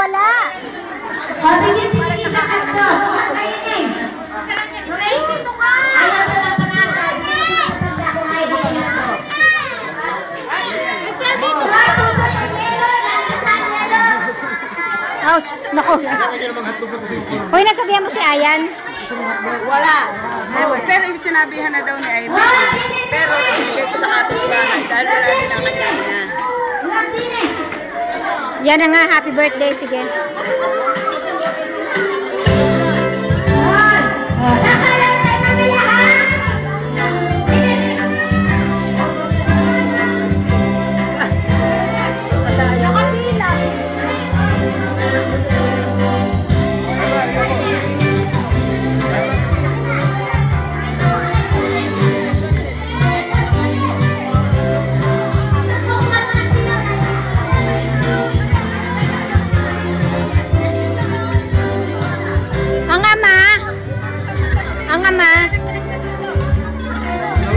wala. Tingin sa kanto. Kainin. Ayaw ko lang panatag. Matanda ko nga ito. Ouch! Naku! Uy, nasabihan mo si Ayan? Wala. Pero sinabihan na daw ni Ivy. Pero ibigay ko sa kapitbahay dahil wala rin ang kanya. Yan na nga, happy birthday. Sige. Sasayaw tayo mamaya, ha?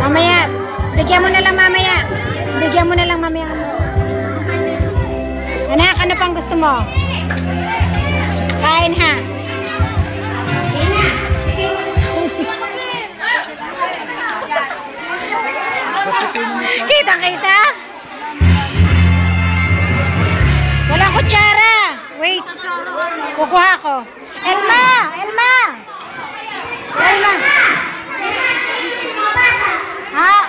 Mamaya, bigyan mo na lang mamaya. Bigyan mo na lang mamaya. Anak, ano pang gusto mo? Kain ha. Kita-kita? Walang kutsara. Wait. Kukuha ko. Elma! Elma! Elma! Ha?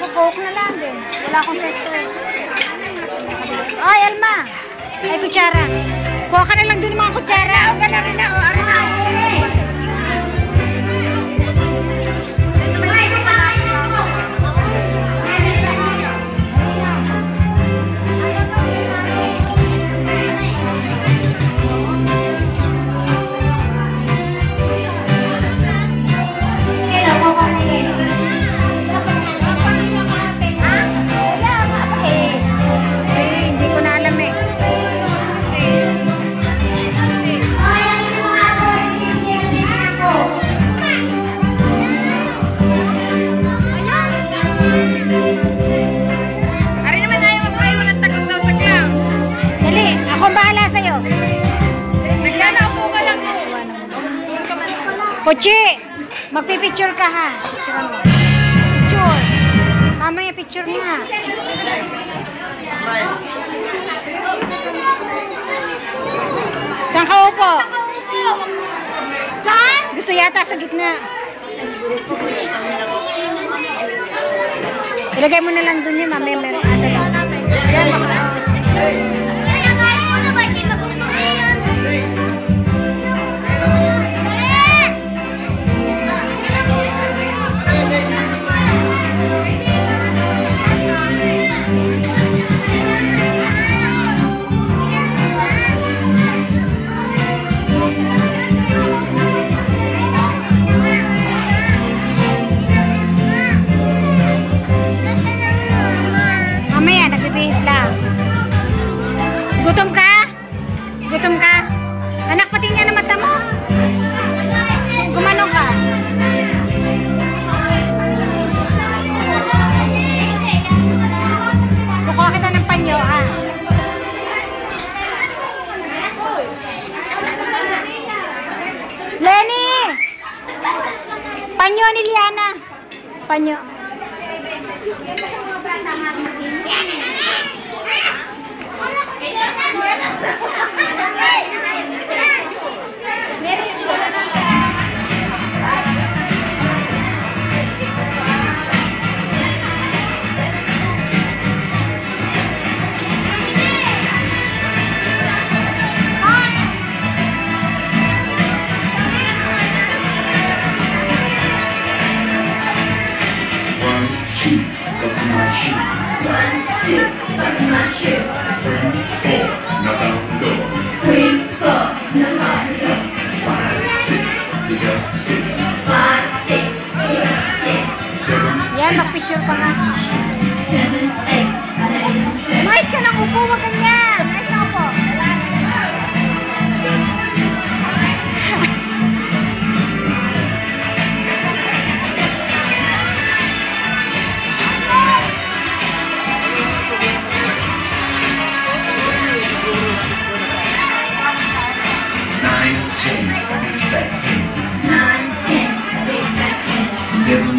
Coke na lang din. Wala akong sesto eh. Ay, Elma! Ay, kutsara. Kuha ka na lang dun mga kutsara. O, gana rin na. O, arin na. Pochi, magpipicture ka ha. Picture mo. Picture. Mamaya picture nga. Saan ka upo? Saan? Gusto yata sa gitna. Ilagay mo na lang dun yun. Mamaya meron ata lang. Gutom ka? Gutom ka? Anak, pati nga na mata mo. Gumano ka? Kukuha kita ng panyo, ha? Lenny! Panyo ni Liana. Panyo. Yan, mag-picture pa nga. Mais ka nang upo, wag ganyan. Mais na upo. Thank you.